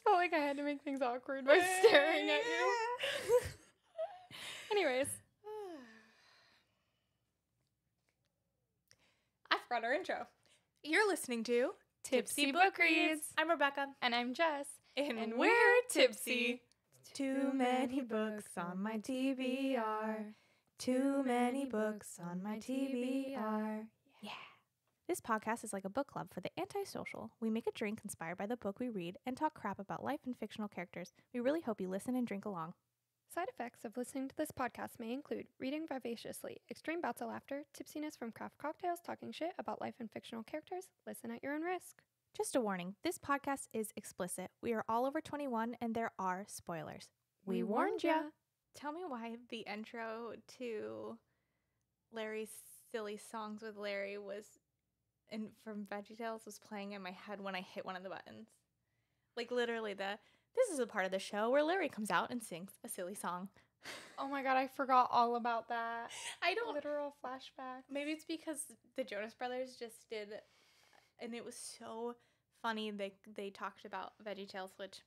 felt like I had to make things awkward by staring at you. Anyways. I forgot our intro. You're listening to Tipsy Book Reads. I'm Rebecca. And I'm Jess. And we're tipsy. Too many books on my TBR. Too many books on my TBR. Yeah. This podcast is like a book club for the antisocial. We make a drink inspired by the book we read and talk crap about life and fictional characters. We really hope you listen and drink along. Side effects of listening to this podcast may include reading vivaciously, extreme bouts of laughter, tipsiness from craft cocktails, talking shit about life and fictional characters. Listen at your own risk. Just a warning, this podcast is explicit. We are all over 21 and there are spoilers. We warned ya. Tell me why the intro to Larry's Silly Songs with Larry from VeggieTales was playing in my head when I hit one of the buttons. Like literally this is a part of the show where Larry comes out and sings a silly song. Oh my god, I forgot all about that. I don't... Literal flashback. Maybe it's because the Jonas Brothers just did, and it was so funny. They talked about VeggieTales, which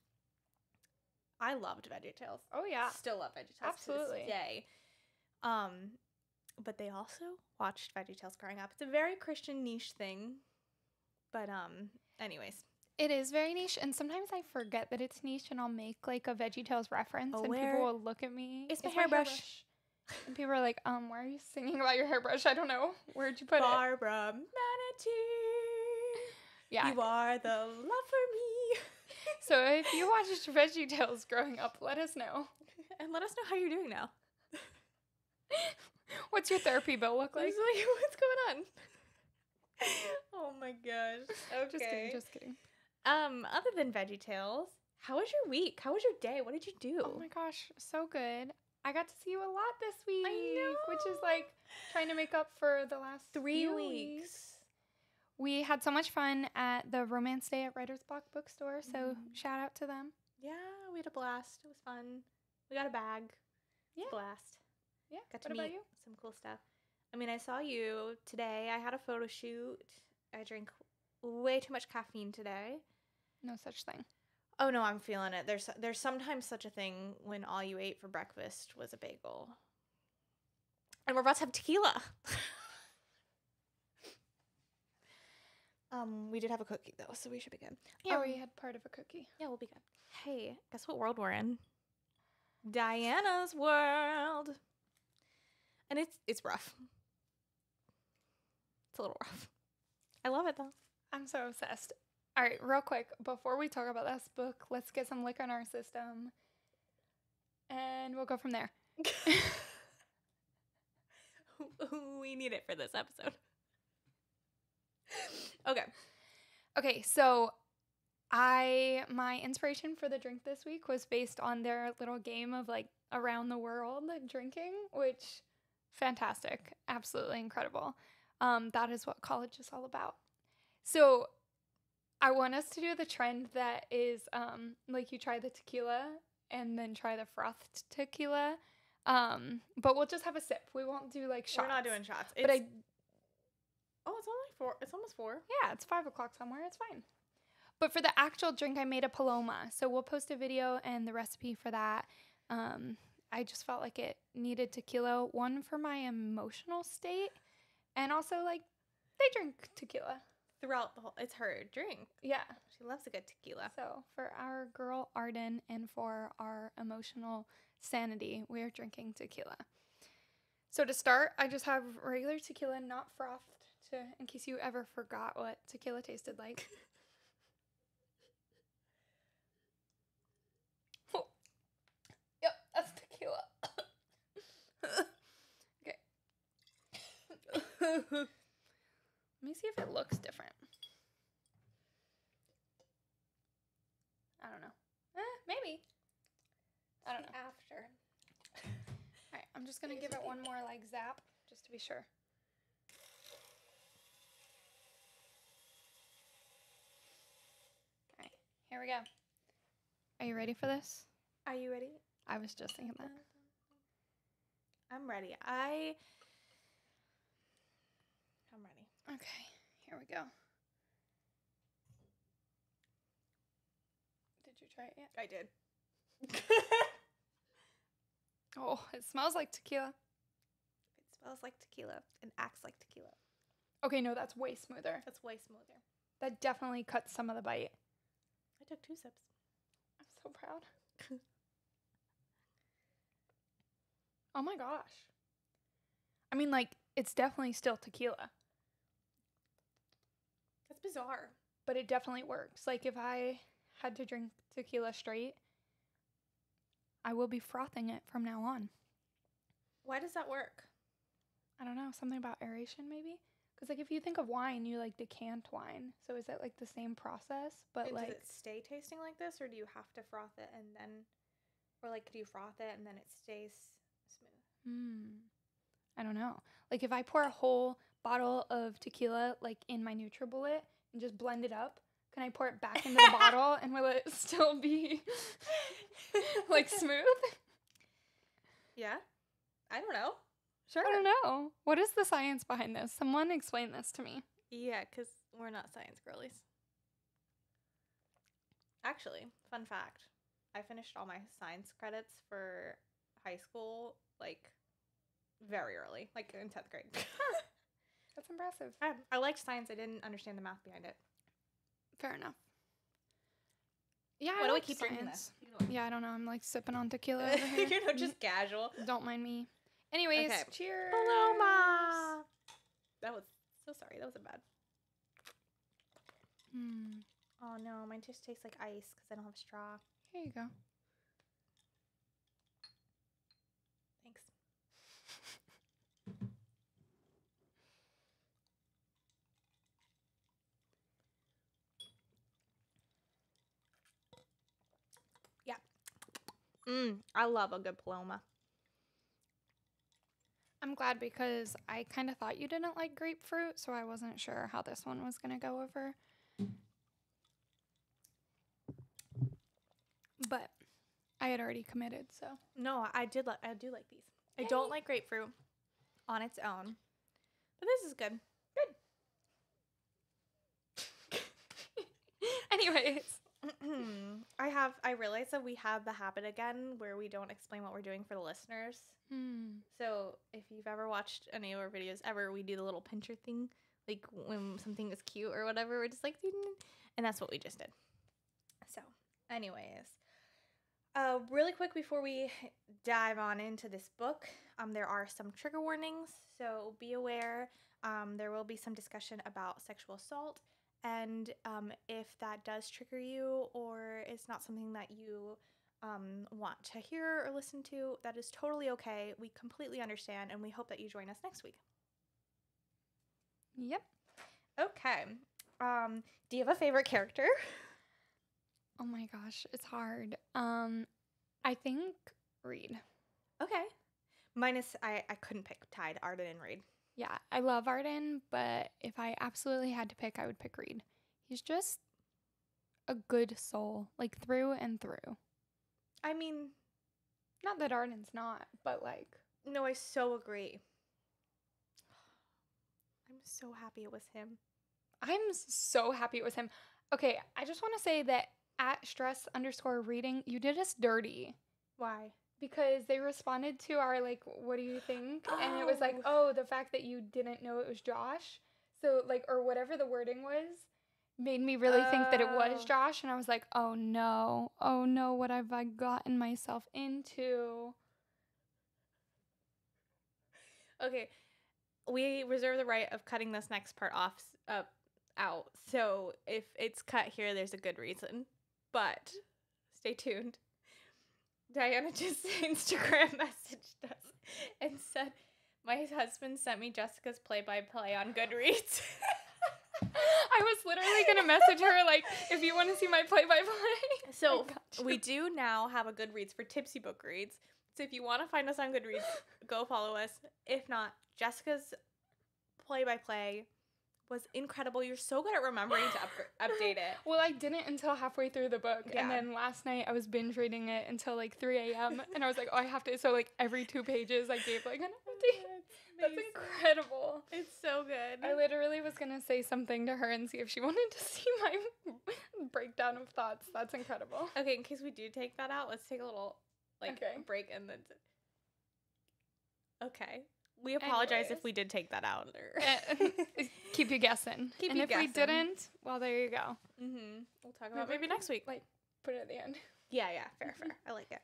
I loved VeggieTales. Oh yeah. Still love VeggieTales Absolutely. to this day. But they also watched VeggieTales growing up. It's a very Christian niche thing. But anyways. It is very niche, and sometimes I forget that it's niche, and I'll make like a VeggieTales reference, and where? people will look at me. It's my hairbrush. And people are like, why are you singing about your hairbrush? I don't know. Where'd you put Barbara Manatee. Yeah. You are the love for me. So if you watched VeggieTales growing up, let us know. And let us know how you're doing now. What's your therapy bill look like? What's going on? Oh my gosh. Okay. Just kidding. Other than VeggieTales, how was your week? How was your day? What did you do? Oh my gosh, so good. I got to see you a lot this week. I know. Which is like trying to make up for the last 3 few weeks. We had so much fun at the Romance Day at Writer's Block Bookstore, so shout out to them. Yeah, we had a blast. It was fun. We got a bag. Yeah. Blast. Yeah. Got to what about meet you? some cool stuff. I mean, I saw you today. I had a photo shoot. I drank way too much caffeine today. No such thing. Oh no, I'm feeling it. There's sometimes such a thing when all you ate for breakfast was a bagel. And we're about to have tequila. We did have a cookie though, so we should be good. Yeah, we had part of a cookie. Yeah, we'll be good. Hey, guess what world we're in? Diana's world. And it's rough. It's a little rough. I love it though. I'm so obsessed. All right, real quick, before we talk about this book, let's get some liquor in our system. And we'll go from there. We need it for this episode. Okay. Okay, so my inspiration for the drink this week was based on their little game of like around the world drinking, which fantastic, absolutely incredible. That is what college is all about. So I want us to do the trend that is like you try the tequila and then try the frothed tequila. But we'll just have a sip. We won't do like shots. We're not doing shots. Oh, it's only 4. It's almost 4. Yeah, it's 5 o'clock somewhere. It's fine. But for the actual drink, I made a Paloma. So we'll post a video and the recipe for that. I just felt like it needed tequila. One, for my emotional state. And also, like, they drink tequila. Throughout the whole... It's her drink. Yeah. She loves a good tequila. So for our girl Arden and for our emotional sanity, we are drinking tequila. So to start, I just have regular tequila, not frothed. In case you ever forgot what tequila tasted like. Oh. Yep, that's tequila. Okay. Let me see if it looks different. I don't know. Maybe. I don't know. After. All right, I'm just going to give it one more like zap just to be sure. Here we go. Are you ready for this? Are you ready? I was just thinking that. I'm ready. I'm ready. Okay, here we go. Did you try it yet? I did. Oh, it smells like tequila. It smells like tequila and acts like tequila. Okay, no, that's way smoother. That's way smoother. That definitely cuts some of the bite. I took 2 sips. I'm so proud. Oh my gosh. I mean, like, it's definitely still tequila. That's bizarre. But it definitely works. Like, if I had to drink tequila straight, I will be frothing it from now on. Why does that work? I don't know. Something about aeration, maybe? Because, like, if you think of wine, you, like, decant wine. So is it, like, the same process? But, and like, does it stay tasting like this? Or do you have to froth it and then... Or, like, do you froth it and then it stays smooth? I don't know. Like, if I pour a whole bottle of tequila, like, in my NutriBullet and just blend it up, can I pour it back into the bottle and will it still be, like, smooth? Yeah. I don't know. Sure. I don't know. What is the science behind this? Someone explain this to me. Yeah, because we're not science girlies. Actually, fun fact. I finished all my science credits for high school, like, very early, like in 10th grade. That's impressive. I liked science. I didn't understand the math behind it. Fair enough. Yeah, Why I do like I keep science. drinking this? Yeah, I don't know. I'm like sipping on tequila over here. You know, just casual. Don't mind me. Anyways, Okay. cheers. Paloma. That was so sorry. That wasn't bad. Oh no, mine just tastes like ice because I don't have a straw. Here you go. Thanks. Yeah. I love a good Paloma. I'm glad because I kind of thought you didn't like grapefruit, so I wasn't sure how this one was going to go over. But I had already committed, so. No, I do like these. Yay. I don't like grapefruit on its own. But this is good. Anyways. I realize that we have the habit again where we don't explain what we're doing for the listeners. So if you've ever watched any of our videos ever, we do the little pincher thing. Like when something is cute or whatever, we're just like, and that's what we just did. So anyways, really quick before we dive on into this book, there are some trigger warnings. So be aware, there will be some discussion about sexual assault. And if that does trigger you or it's not something that you want to hear or listen to, that is totally okay. We completely understand, and we hope that you join us next week. Yep. Okay. Do you have a favorite character? Oh my gosh, it's hard. I think Reed. Okay. Mine is, I couldn't pick, tied Arden and Reed. Yeah, I love Arden, but if I absolutely had to pick, I would pick Reed. He's just a good soul, like through and through. I mean, not that Arden's not, but like. No, I so agree. I'm so happy it was him. I'm so happy it was him. Okay, I just want to say that at @stress_reading, you did us dirty. Why? Because they responded to our, like, what do you think? Oh. And it was like, oh, the fact that you didn't know it was Josh. So, like, or whatever the wording was, made me really think that it was Josh. And I was like, oh, no, what have I gotten myself into? Okay, we reserve the right of cutting this next part out. So if it's cut here, there's a good reason. But stay tuned. Diana just Instagram messaged us and said, my husband sent me Jessica's play-by-play on Goodreads. I was literally going to message her, like, if you want to see my play-by-play. So we do now have a Goodreads for Tipsy Book Reads. So if you want to find us on Goodreads, go follow us. If not, Jessica's play-by-play was incredible. You're so good at remembering to update it. Well, I didn't until halfway through the book. Yeah. And then last night I was binge reading it until like 3 a.m. And I was like, oh, I have to. So like every 2 pages I gave like an update. That's incredible. It's so good. I literally was going to say something to her and see if she wanted to see my breakdown breakdown of thoughts. That's incredible. Okay, in case we do take that out, let's take a little break and then. Okay. We apologize if we did take that out. Keep you guessing. Keep and you if guessing. we didn't, well, there you go. We'll talk about maybe next week. Like, put it at the end. Yeah, fair. I like it.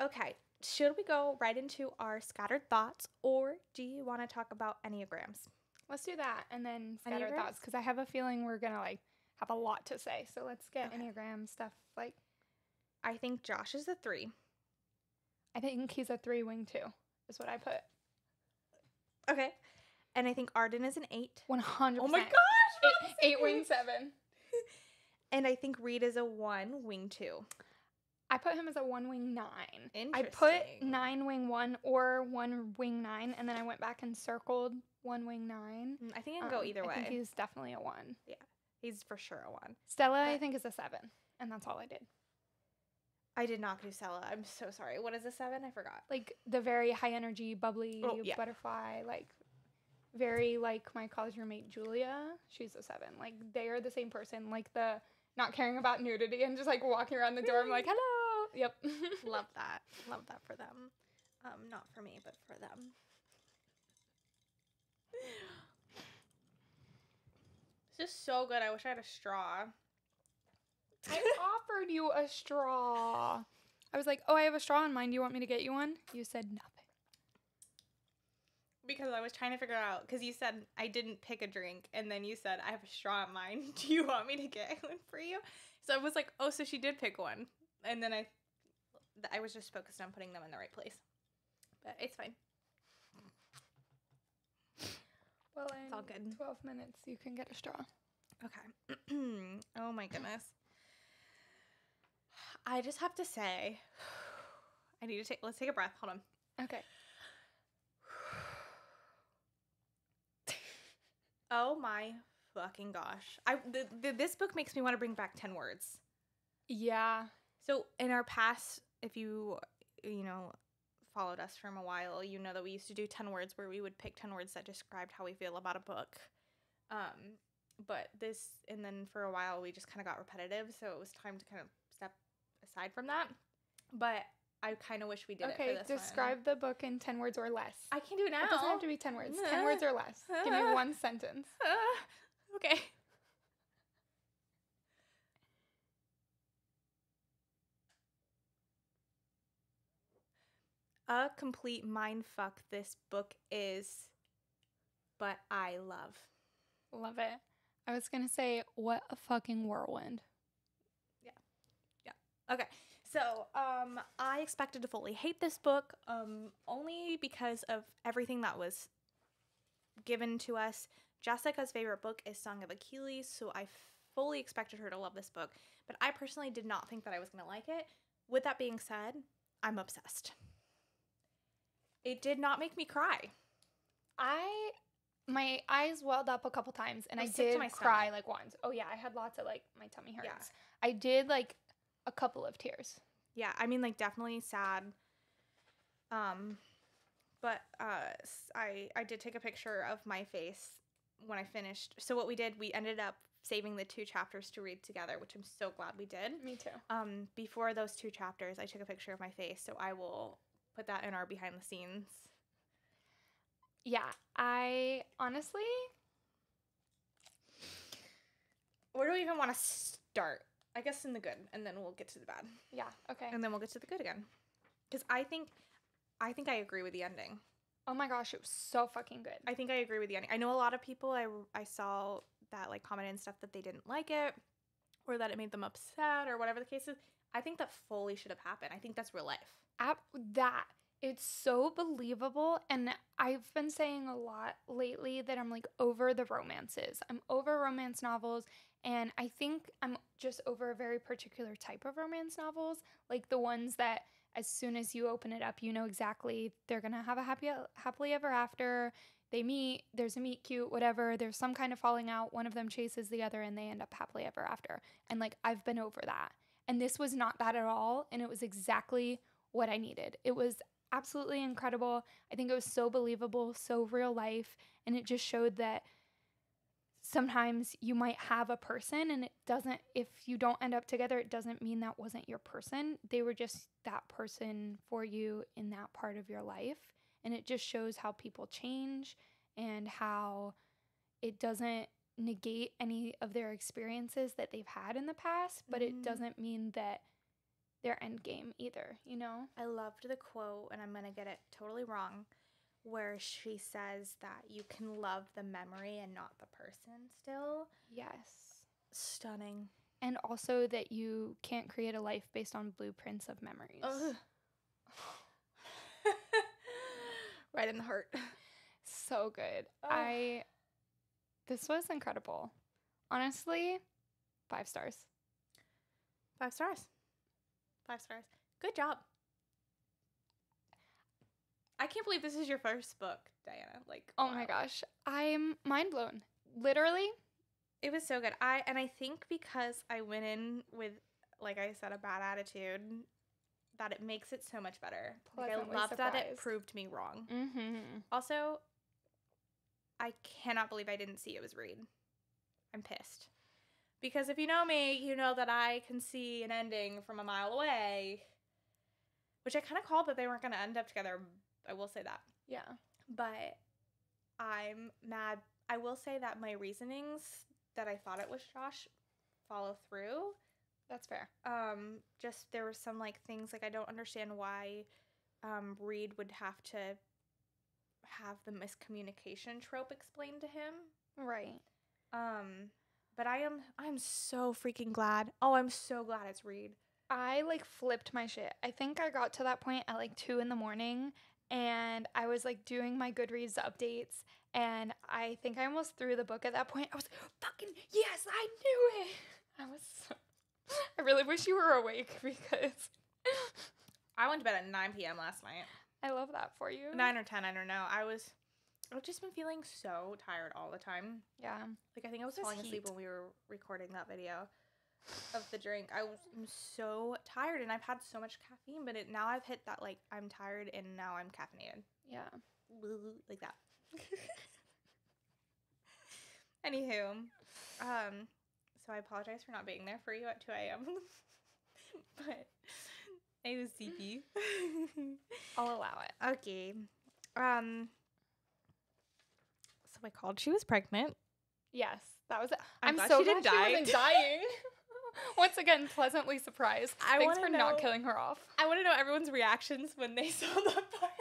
Okay, should we go right into our scattered thoughts, or do you want to talk about Enneagrams? Let's do that, and then scattered thoughts, because I have a feeling we're gonna like have a lot to say. So let's get Enneagram stuff. Like, I think Josh is a 3. I think he's a 3 wing 2. Is what I put. Okay. And I think Arden is an 8. 100%. Oh my gosh! 8 wing 7. And I think Reed is a 1 wing 2. I put him as a 1 wing 9. Interesting. I put 9 wing 1 or 1 wing 9, and then I went back and circled 1 wing 9. I think it can go either way. I think he's definitely a 1. Yeah, he's for sure a 1. Stella, I think, is a 7, and that's all I did. I did not do Stella. I'm so sorry. What is a 7? I forgot. Like the very high energy, bubbly butterfly, like very like my college roommate Julia. She's a 7. Like they are the same person. Like the not caring about nudity and just like walking around the door. I'm like, hello. Yep. Love that. Love that for them. Not for me, but for them. This is so good. I wish I had a straw. I offered you a straw. I was like, oh, I have a straw in mine. Do you want me to get you one? You said nothing. Because I was trying to figure out, because you said I didn't pick a drink, and then you said I have a straw in mine. Do you want me to get one for you? So I was like, oh, so she did pick one. And then I was just focused on putting them in the right place. But it's fine. Well, it's all good. 12 minutes, you can get a straw. Okay. Oh my goodness. I just have to say, let's take a breath. Hold on. Okay. Oh my fucking gosh. This book makes me want to bring back 10 words. Yeah. So in our past, if you followed us from a while, you know that we used to do 10 words where we would pick 10 words that described how we feel about a book. But and then for a while we just kind of got repetitive, so it was time to kind of step aside from that. But I kind of wish we did it for this one. Describe the book in 10 words or less. I can do it now. It doesn't have to be 10 words. 10 words or less. Give me one sentence. Okay. A complete mindfuck this book is, but I love. Love it. I was going to say, what a fucking whirlwind. Yeah. Okay. So, I expected to fully hate this book, only because of everything that was given to us. Jessica's favorite book is Song of Achilles, so I fully expected her to love this book, but I personally did not think that I was going to like it. With that being said, I'm obsessed. It did not make me cry. My eyes welled up a couple times, and I did cry like once. Oh yeah, I had lots of like my tummy hurts. Yeah. I did like a couple of tears. Yeah, I mean like definitely sad. But I did take a picture of my face when I finished. So what we did, we ended up saving the 2 chapters to read together, which I'm so glad we did. Me too. Before those 2 chapters, I took a picture of my face, so I will put that in our behind the scenes. Yeah, I honestly... Where do we even want to start? I guess in the good, and then we'll get to the bad. Yeah, okay. And then we'll get to the good again. Because I think I agree with the ending. Oh my gosh, it was so fucking good. I think I agree with the ending. I know a lot of people, I saw that like comment and stuff that they didn't like it, or that it made them upset, or whatever the case is. I think that fully should have happened. I think that's real life. It's so believable, and I've been saying a lot lately that I'm like over the romances. I'm over romance novels, and I think I'm just over a very particular type of romance novels, like the ones that as soon as you open it up, you know exactly they're gonna have a happily ever after. They meet, there's a meet cute, whatever. There's some kind of falling out. One of them chases the other, and they end up happily ever after. And like I've been over that, and this was not that at all, and it was exactly what I needed. It was absolutely incredible. I think it was so believable, so real life, and it just showed that sometimes you might have a person and it doesn't, if you don't end up together, it doesn't mean that wasn't your person. They were just that person for you in that part of your life. And it just shows how people change and how it doesn't negate any of their experiences that they've had in the past, but it doesn't mean that their end game either, you know? I loved the quote, and I'm going to get it totally wrong, where she says that you can love the memory and not the person still. Yes. Stunning. And also that you can't create a life based on blueprints of memories. Right in the heart. So good. This was incredible. Honestly, 5 stars. 5 stars. 5 stars. Good job. I can't believe this is your first book, Diana. Like, oh my gosh. I'm mind blown. Literally. It was so good. I think because I went in with, like I said, a bad attitude, that it makes it so much better. Like, I love that it proved me wrong. Mm-hmm. Also, I cannot believe I didn't see it was Reed. I'm pissed. Because if you know me, you know that I can see an ending from a mile away. Which I kind of called that they weren't going to end up together. I will say that. Yeah. But I'm mad. I will say that my reasonings that I thought it was Josh follow through. That's fair. Just there were some like things like I don't understand why Reed would have to have the miscommunication trope explained to him. Right. But I'm so freaking glad. Oh, I'm so glad it's Reed. I like flipped my shit. I think I got to that point at like 2 a.m. and I was like doing my Goodreads updates, and I think I almost threw the book at that point. I was fucking, yes, I knew it. I really wish you were awake because I went to bed at 9 p.m. last night. I love that for you. 9 or 10, I don't know. I've just been feeling so tired all the time. Yeah. Like, I think I was falling asleep when we were recording that video of the drink. I'm so tired, and I've had so much caffeine, but now I've hit that, like, I'm tired, and now I'm caffeinated. Yeah. Like that. Anywho, so I apologize for not being there for you at 2 a.m. But I was sleepy. I'll allow it. Okay. So I called. She was pregnant. Yes, that was it. I'm so glad she glad didn't die. She wasn't dying. Once again, pleasantly surprised. Thanks for not killing her off. I want to know everyone's reactions when they saw that part.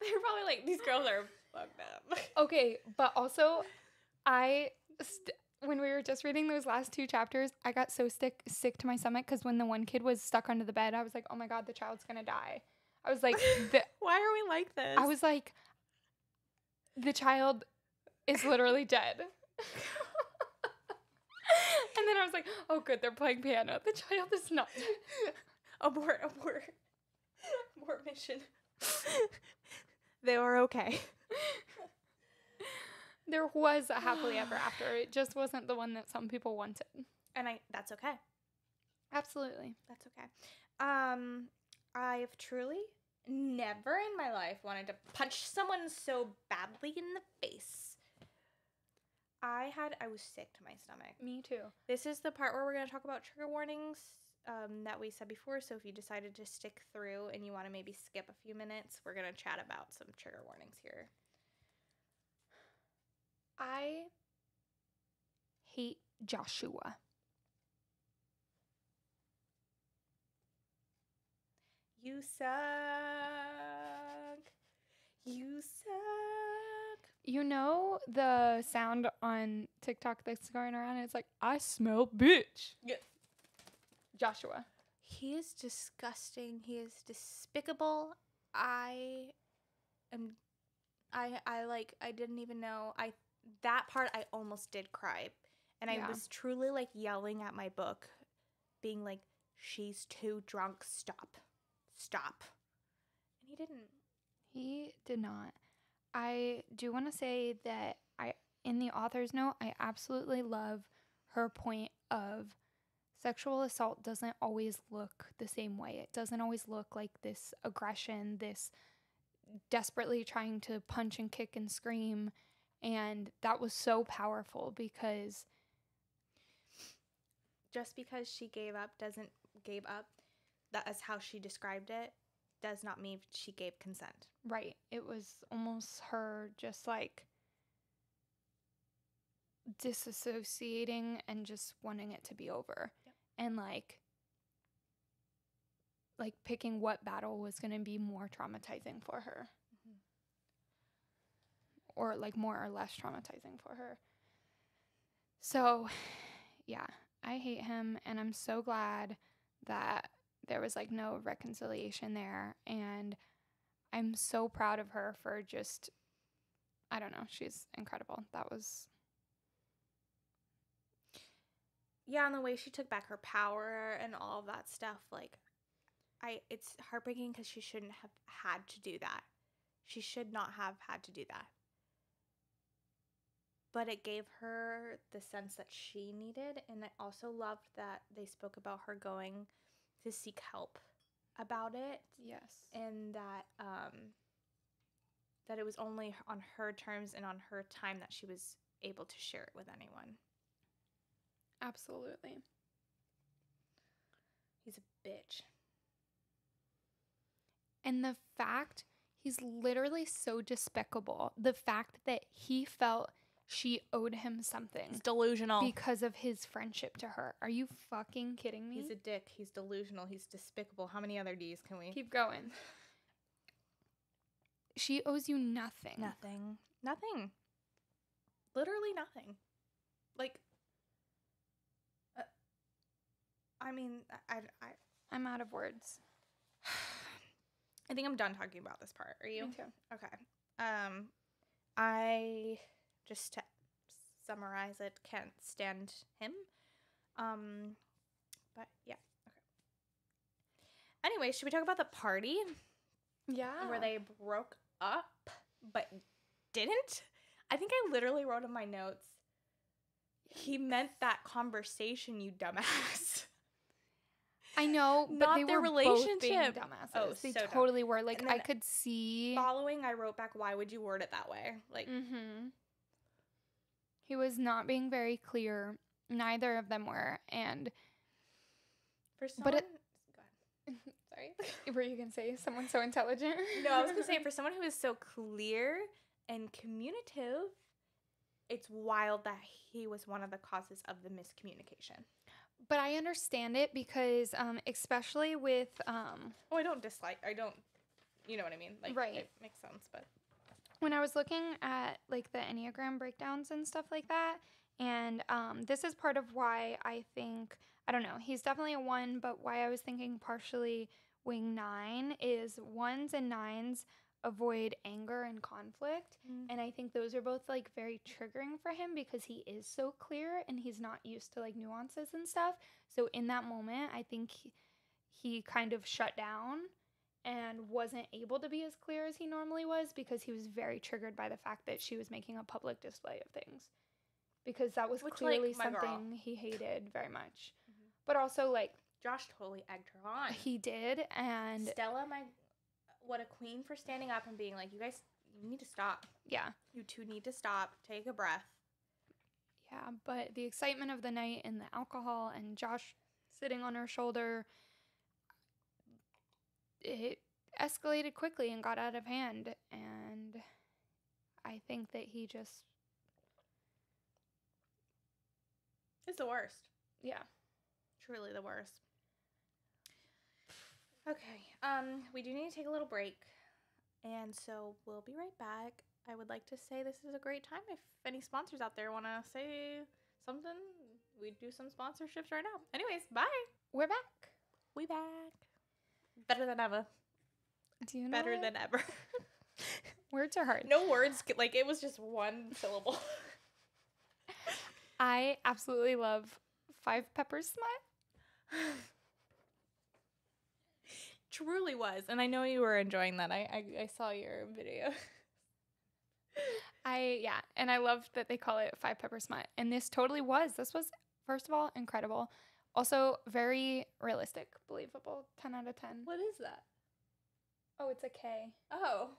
They were probably like, these girls are fucked up. Okay, but also, when we were just reading those last 2 chapters, I got so sick to my stomach because when the one kid was stuck under the bed, I was like, oh my God, the child's going to die. I was like, why are we like this? I was like, the child is literally dead. And then I was like, oh good, they're playing piano. The child is not dead. Abort mission. They were okay. There was a happily ever after. It just wasn't the one that some people wanted. And that's okay. Absolutely. That's okay. I've truly never in my life wanted to punch someone so badly in the face. I was sick to my stomach. Me too. This is the part where we're going to talk about trigger warnings that we said before. So if you decided to stick through and you want to maybe skip a few minutes, we're going to chat about some trigger warnings here. I hate Joshua. You suck. You suck. You know the sound on TikTok that's going around? It's like, I smell bitch. Yeah. Joshua. He is disgusting. He is despicable. I didn't even know. That part I almost did cry. And I was truly like yelling at my book, being like, she's too drunk. Stop. And he didn't. He did not. I do want to say that in the author's note, I absolutely love her point of sexual assault doesn't always look the same way. It doesn't always look like this aggression, this desperately trying to punch and kick and scream. And that was so powerful because just because she gave up, that is how she described it, does not mean she gave consent. right, it was almost her just like disassociating and just wanting it to be over. Yep. And like picking what battle was going to be more traumatizing for her. Mm-hmm. Or like more or less traumatizing for her. So, yeah, I hate him, and I'm so glad that there was like no reconciliation there, and I'm so proud of her for just, I don't know, she's incredible. That was... Yeah, and the way she took back her power and all of that stuff, like, it's heartbreaking because she shouldn't have had to do that. She should not have had to do that. But it gave her the sense that she needed, and I also loved that they spoke about her going to seek help about it. Yes. And that that it was only on her terms and on her time that she was able to share it with anyone. Absolutely. He's a bitch. And the fact, he's literally so despicable. The fact that he felt she owed him something. He's delusional. Because of his friendship to her. Are you fucking kidding me? He's a dick. He's delusional. He's despicable. How many other D's can we? Keep going. She owes you nothing. Nothing. Nothing. Literally nothing. Like, I mean, I'm out of words. I think I'm done talking about this part. Are you? Me too. Okay. I just to summarize it, can't stand him. But yeah. Okay. Anyway, should we talk about the party? Yeah. Where they broke up, but didn't? I think I literally wrote in my notes, he meant that conversation, you dumbass. I know, but Not they their were relationship. both being dumbasses. Oh, they so totally were. Like, And then I could see. Following, I wrote back, why would you word it that way? Like, He was not being very clear. Neither of them were. And for someone, go ahead. Sorry. Were you gonna say someone so intelligent? No, I was gonna say for someone who is so clear and communicative, it's wild that he was one of the causes of the miscommunication. But I understand it because, especially with, I don't, you know what I mean? Like, right. It makes sense, but. When I was looking at, like, the Enneagram breakdowns and stuff like that, and this is part of why I think, I don't know, he's definitely a 1, but why I was thinking partially wing 9 is 1s and 9s avoid anger and conflict. And I think those are both like very triggering for him because he is so clear and he's not used to like nuances and stuff. So in that moment, I think he kind of shut down and wasn't able to be as clear as he normally was because he was very triggered by the fact that she was making a public display of things. Because that was clearly something he hated very much. But also, like, Josh totally egged her on. He did, and Stella, what a queen for standing up and being like, you guys, you need to stop. Yeah. You two need to stop. Take a breath. Yeah, but the excitement of the night and the alcohol and Josh sitting on her shoulder, it escalated quickly and got out of hand. And I think that he just... It's the worst. Yeah. Truly the worst. Okay, we do need to take a little break, and so we'll be right back. I would like to say this is a great time. If any sponsors out there want to say something, we do some sponsorships right now. Anyways, bye. We're back. We back. Better than ever. Do you know Better it? than ever. Words are hard. No words. Like, it was just one syllable. I absolutely love 5 Pepper Smut. Truly was. And I know you were enjoying that. I saw your video. And I loved that they call it 5 Pepper Smut. And this totally was. This was, first of all, incredible. Also, very realistic, believable. 10 out of 10. What is that? Oh, it's a K. Oh.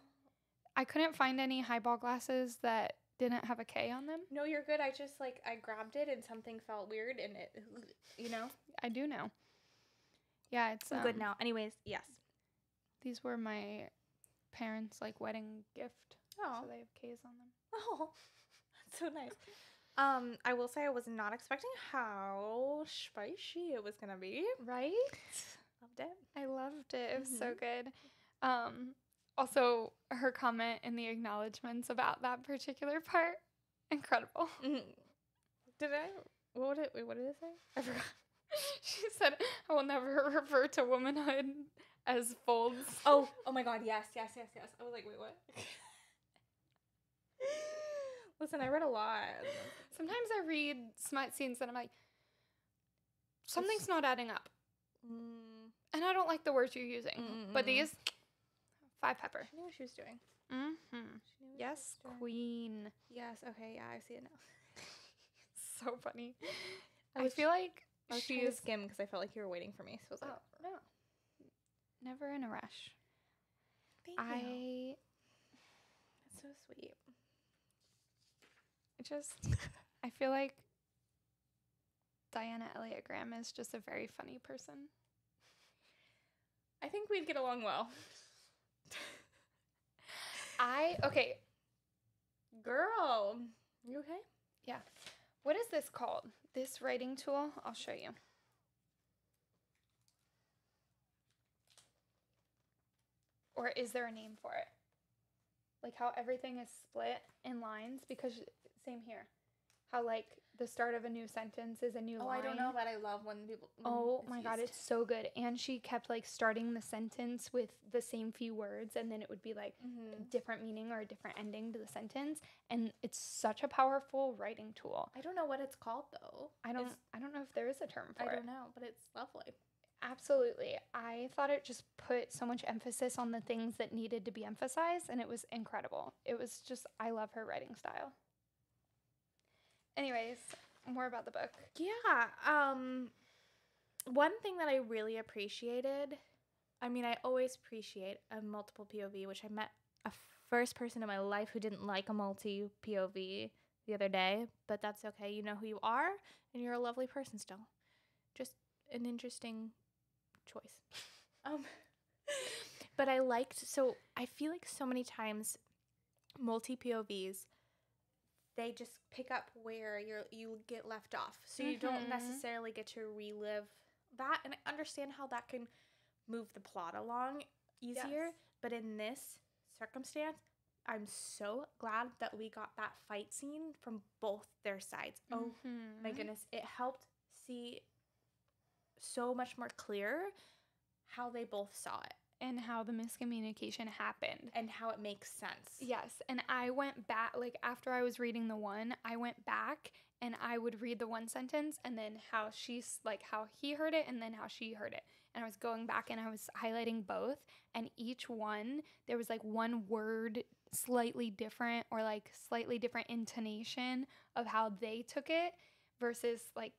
I couldn't find any highball glasses that didn't have a K on them. No, you're good. I just, like, I grabbed it and something felt weird and it, you know? I do know. Yeah, it's I'm good now. Anyways, yes. These were my parents' like wedding gift. Oh. So they have K's on them. Oh, that's so nice. I will say I was not expecting how spicy it was gonna be. Right? Loved it. I loved it. It was so good. Also, her comment in the acknowledgments about that particular part, incredible. Did I? What did it say? I forgot. She said, "I will never refer to womanhood as folds." Oh my God! Yes. I was like, wait, what? Listen, I read a lot. Sometimes I read smut scenes and I'm like, something's not adding up. And I don't like the words you're using. But these, 5 pepper. She knew what she was doing. Yes, queen. Yes, okay, yeah, I see it now. So funny. I feel like I was trying to skim because I felt like you were waiting for me. So I was like, no. Never in a rush. Thank you. That's so sweet. I feel like Diana Elliot Graham is just a very funny person. I think we'd get along well. Okay. Girl, you okay? Yeah. What is this called? This writing tool? I'll show you. Or is there a name for it? Like how everything is split in lines, because same here. How like the start of a new sentence is a new line. I don't know, but I love when people... Oh my God, it's so good. And she kept like starting the sentence with the same few words, and then it would be like a different meaning or a different ending to the sentence. And it's such a powerful writing tool. I don't know what it's called though. I don't know if there is a term for it. I don't know, but it's lovely. Absolutely. I thought it just put so much emphasis on the things that needed to be emphasized, and it was incredible. It was just, I love her writing style. Anyways, more about the book. Yeah. One thing that I really appreciated, I mean, I always appreciate a multiple POV, which I met a first person in my life who didn't like a multi-POV the other day, but that's okay. You know who you are, and you're a lovely person still. Just an interesting choice. But I feel like so many times multi-POVs, they just pick up where you get left off. So you don't necessarily get to relive that. And I understand how that can move the plot along easier. Yes. But in this circumstance, I'm so glad that we got that fight scene from both their sides. Oh my goodness. It helped see so much more clear how they both saw it. And how the miscommunication happened. And how it makes sense. Yes. And I went back, like after I was reading the one, I went back and I would read the one sentence and then how he heard it and then how she heard it. And I was going back and I was highlighting both. And each one, there was like one word slightly different or like slightly different intonation of how they took it versus like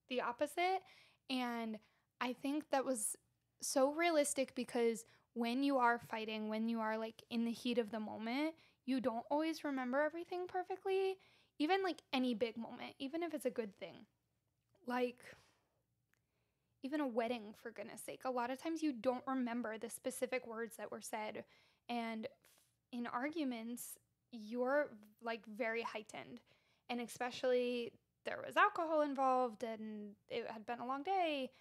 the opposite. And I think that was so realistic because when you are fighting, when you are like in the heat of the moment, you don't always remember everything perfectly. Even like any big moment, even if it's a good thing. Like even a wedding, for goodness sake. A lot of times you don't remember the specific words that were said. And in arguments, you're like very heightened. And especially there was alcohol involved and it had been a long day.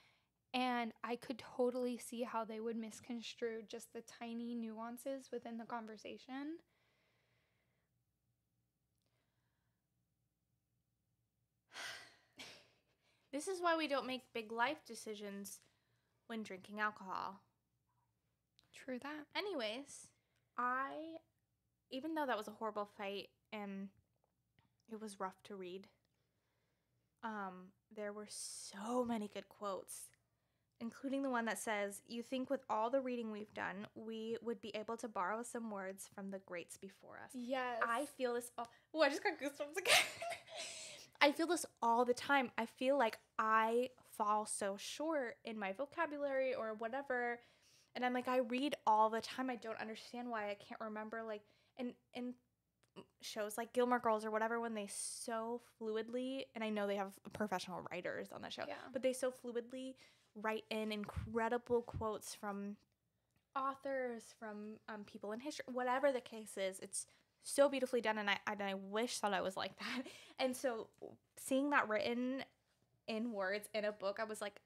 And I could totally see how they would misconstrue just the tiny nuances within the conversation. This is why we don't make big life decisions when drinking alcohol. True that. Anyways, even though that was a horrible fight and it was rough to read, there were so many good quotes, including the one that says, "You think with all the reading we've done, we would be able to borrow some words from the greats before us." Yes. I feel this. Oh, I just got goosebumps again. I feel this all the time. I feel like I fall so short in my vocabulary or whatever. And I'm like, I read all the time. I don't understand why I can't remember. Like, and shows like Gilmore Girls or whatever, when they so fluidly, and I know they have professional writers on the show, but they so fluidly write in incredible quotes from authors, from people in history, whatever the case is. It's so beautifully done, and I wish that I was like that. And so seeing that written in words in a book, I was like,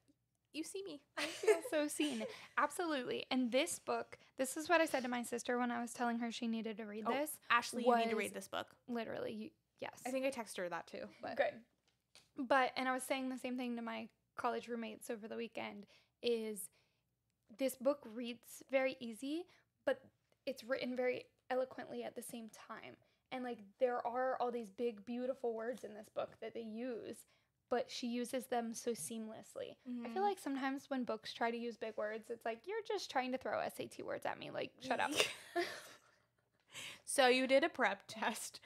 you see me. I feel so seen. Absolutely. And this book, this is what I said to my sister when I was telling her she needed to read this. Ashley, you need to read this book. Literally, yes. I think I texted her that too. But. Good. And I was saying the same thing to my college roommates over the weekend, is this book reads very easy, but it's written very eloquently at the same time. And like there are all these big, beautiful words in this book that they use, but she uses them so seamlessly. I feel like sometimes when books try to use big words, it's like, you're just trying to throw SAT words at me. Like, shut up. So you did a prep test.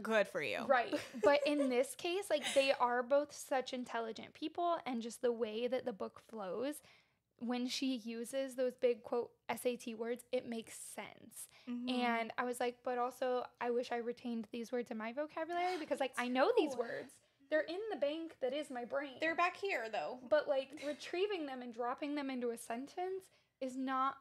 Good for you. Right. But in this case, like, they are both such intelligent people, and just the way that the book flows, when she uses those big, quote, SAT words, it makes sense. And I was like, but also, I wish I retained these words in my vocabulary, because, like, I know these words. They're in the bank that is my brain. They're back here, though. But, like, retrieving them and dropping them into a sentence is not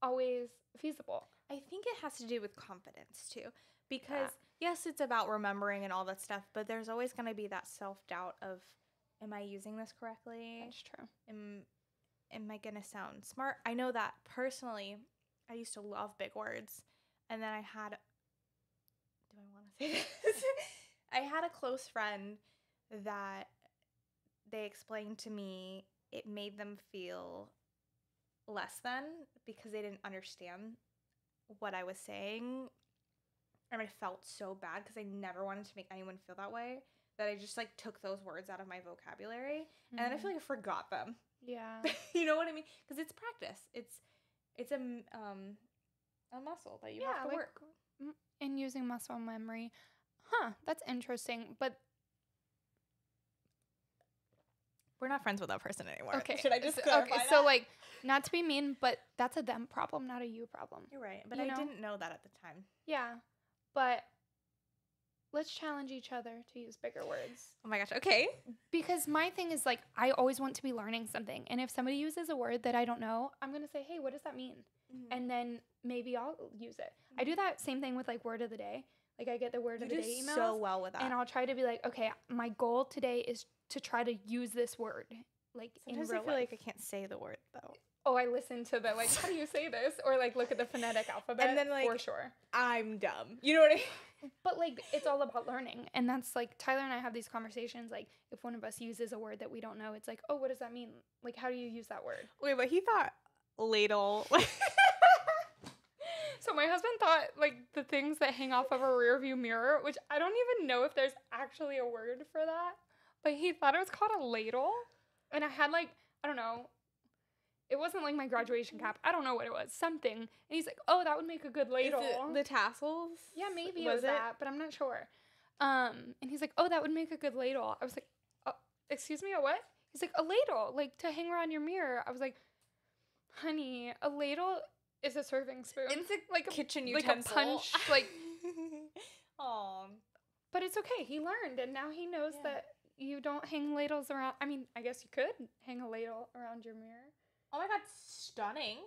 always feasible. I think it has to do with confidence, too. Because, yes, it's about remembering and all that stuff, but there's always going to be that self-doubt of, am I using this correctly? That's true. Am I going to sound smart? I know that, personally, I used to love big words. And then I had... Do I want to say this? I had a close friend that they explained to me it made them feel less than because they didn't understand what I was saying. And I felt so bad because I never wanted to make anyone feel that way, that I just like took those words out of my vocabulary. And then I feel like I forgot them. Yeah. You know what I mean? Because it's practice. It's a muscle that you have to work. And using muscle memory. That's interesting. But we're not friends with that person anymore. Okay. Should I just clarify that? So, like, not to be mean, but that's a them problem, not a you problem. You're right. But I didn't know that at the time. Yeah. But let's challenge each other to use bigger words. Oh my gosh. Okay. Because my thing is, like, I always want to be learning something. And if somebody uses a word that I don't know, I'm going to say, hey, what does that mean? And then maybe I'll use it. I do that same thing with, like, word of the day. Like, I get the word of the day emails. So well with that. And I'll try to be like, okay, my goal today is to try to use this word, like, sometimes in real I feel life. like I can't say the word, though. Oh, I listen to the, like, how do you say this? Or, like, look at the phonetic alphabet, and then, like, for sure. I'm dumb. You know what I mean? But, like, it's all about learning. And that's, like, Tyler and I have these conversations, like, if one of us uses a word that we don't know, it's like, oh, what does that mean? Like, how do you use that word? Wait, but he thought ladle. So my husband thought, like, the things that hang off of a rear view mirror, which I don't even know if there's actually a word for that, but he thought it was called a ladle. And I had, like, I don't know, it wasn't like my graduation cap. I don't know what it was, something. And he's like, oh, that would make a good ladle. Is it the tassels? Yeah, maybe it was that, but I'm not sure. And he's like, oh, that would make a good ladle. I was like, excuse me, a what? He's like, a ladle, like, to hang around your mirror. I was like, honey, a ladle is a serving spoon. It's like a kitchen utensil. Like a punch. Like, Aww. But it's okay. He learned, and now he knows that you don't hang ladles around. I mean, I guess you could hang a ladle around your mirror. Oh my god, stunning.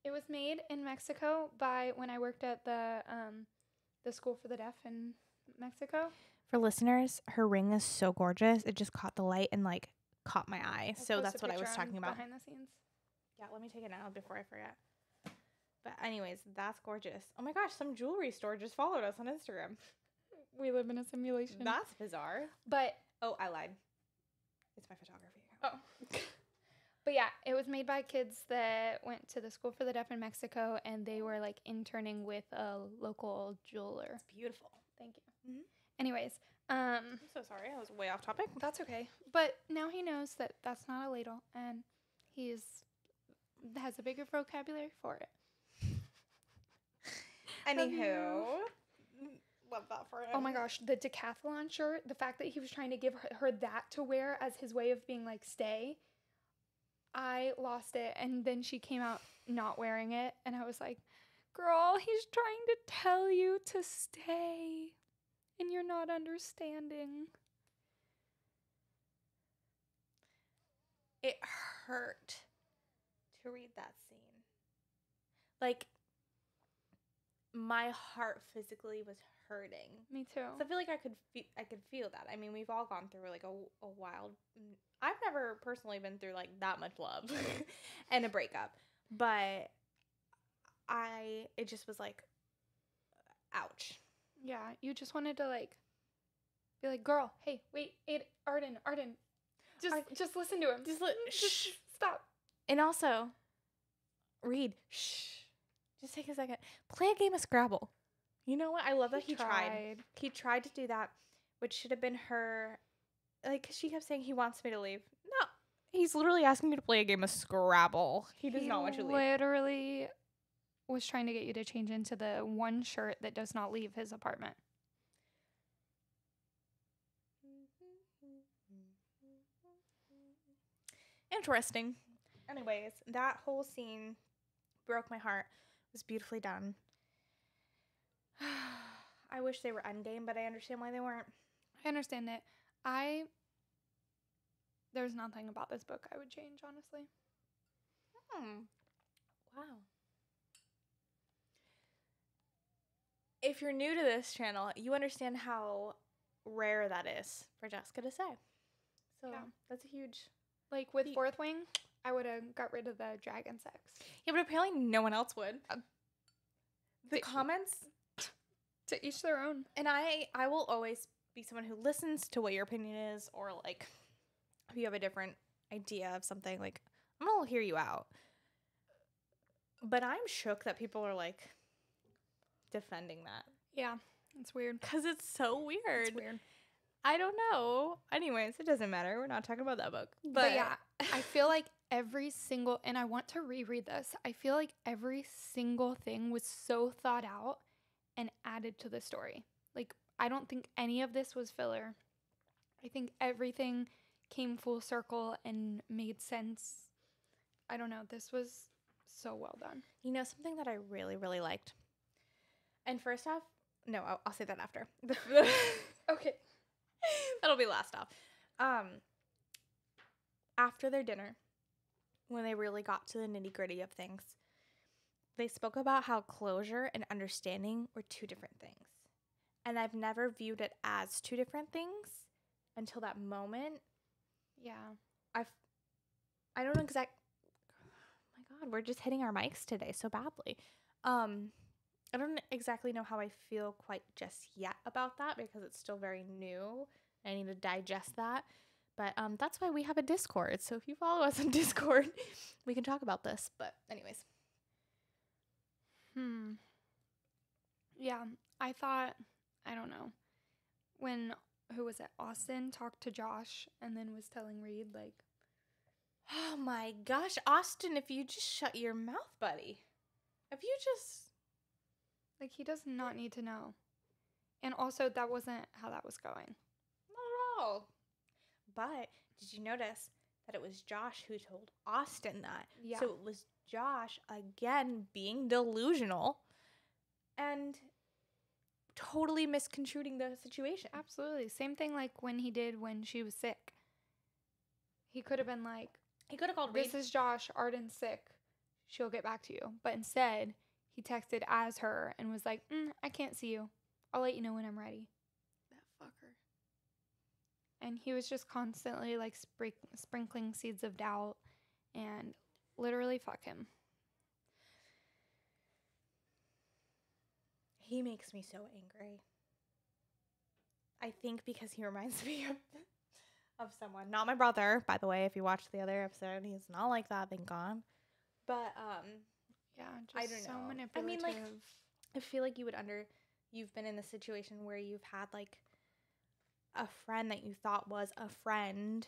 It was made in Mexico by when I worked at the school for the deaf in Mexico. For listeners, her ring is so gorgeous. It just caught the light and, like, caught my eye. So that's what I was talking about. Behind the scenes. Yeah, let me take it now before I forget. But anyways, that's gorgeous. Oh my gosh, some jewelry store just followed us on Instagram. We live in a simulation. That's bizarre. But oh, I lied. It's my photography account. Oh. But yeah, it was made by kids that went to the school for the deaf in Mexico, and they were, like, interning with a local jeweler. It's beautiful. Thank you. Anyways, I'm so sorry. I was way off topic. That's okay. But now he knows that that's not a ladle, and he has a bigger vocabulary for it. Anywho, love that for him. Oh my gosh, the decathlon shirt, the fact that he was trying to give her that to wear as his way of being like, stay, I lost it. And then she came out not wearing it, and I was like, girl, he's trying to tell you to stay, and you're not understanding. It hurt to read that scene. Like, my heart physically was hurting. Me too. So I feel like I could feel that. I mean, we've all gone through like a wild. I've never personally been through like that much love and a breakup, but it just was like, ouch. Yeah, you just wanted to like be like, girl, hey, wait, Arden, just listen to him. Just stop. And also, Reed, shh. Just take a second. Play a game of Scrabble. You know what? I love that he tried. He tried to do that, which should have been her. Like, she kept saying he wants me to leave. No. He's literally asking me to play a game of Scrabble. He does not want you to leave. Literally was trying to get you to change into the one shirt that does not leave his apartment. Interesting. Anyways, that whole scene broke my heart. It was beautifully done. I wish they were endgame, but I understand why they weren't. I understand it. There's nothing about this book I would change, honestly. Wow. If you're new to this channel, you understand how rare that is for Jessica to say. So yeah. That's a huge... Like, with Fourth Wing, I would have got rid of the dragon sex. Yeah, but apparently no one else would. The comments... To each their own. And I will always be someone who listens to what your opinion is, or, like, if you have a different idea of something, like, I'm going to hear you out. But I'm shook that people are, like, defending that. Yeah, it's weird. Because it's so weird. It's weird. I don't know. Anyways, it doesn't matter. We're not talking about that book. But yeah, I feel like every single, and I want to reread this, I feel like every single thing was so thought out and added to the story. Like, I don't think any of this was filler. I think everything came full circle and made sense. I don't know. This was so well done. You know, something that I really, really liked. And first off, no, I'll say that after. Okay. That'll be last off. After their dinner, when they really got to the nitty-gritty of things, they spoke about how closure and understanding were two different things. And I've never viewed it as two different things until that moment. Yeah. I don't know exactly. Oh my God, we're just hitting our mics today so badly. I don't exactly know how I feel quite just yet about that because it's still very new. I need to digest that. But that's why we have a Discord. So if you follow us on Discord, we can talk about this. But anyways. Yeah, I thought, I don't know, when, who was it, Austin talked to Josh and then was telling Reed, like, oh my gosh, Austin, if you just shut your mouth, buddy. If you just... Like, he does not need to know. And also, that wasn't how that was going. Not at all. But did you notice that it was Josh who told Austin that? Yeah. So it was Josh, again, being delusional and totally misconstruing the situation. Absolutely. Same thing like when he did when she was sick. He could have been like, he could have called this is Josh, Arden's sick. She'll get back to you. But instead, he texted as her and was like, I can't see you. I'll let you know when I'm ready. That fucker. And he was just constantly like sprinkling seeds of doubt and literally fuck him. He makes me so angry. I think because he reminds me of someone. Not my brother, by the way. If you watched the other episode, he's not like that, thank God. But yeah, just I don't so know. manipulative. I mean, like, I feel like you've been in the situation where you've had like a friend that you thought was a friend,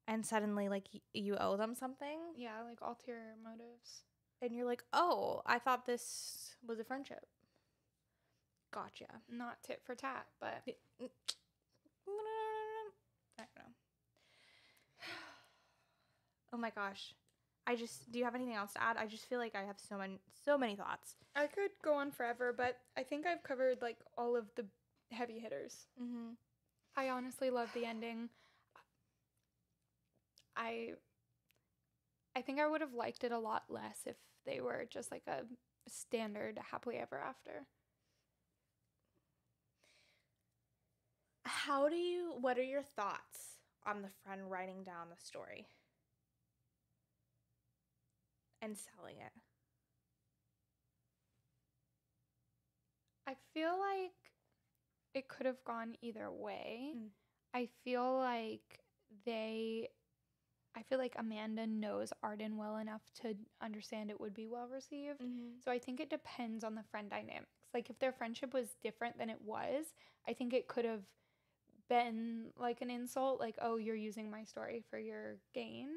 and suddenly like you owe them something. Yeah, like ulterior motives. And you're like, oh, I thought this was a friendship. Gotcha. Not tit for tat, but I don't know. Oh my gosh. do you have anything else to add? I just feel like I have so many thoughts. I could go on forever, but I think I've covered like all of the heavy hitters. Mm-hmm. I honestly love the ending. I think I would have liked it a lot less if they were just like a standard happily ever after. What are your thoughts on the friend writing down the story and selling it? I feel like it could have gone either way. I feel like Amanda knows Arden well enough to understand it would be well received. Mm-hmm. So I think it depends on the friend dynamics. Like if their friendship was different than it was, I think it could have been like an insult, like, oh, you're using my story for your gain.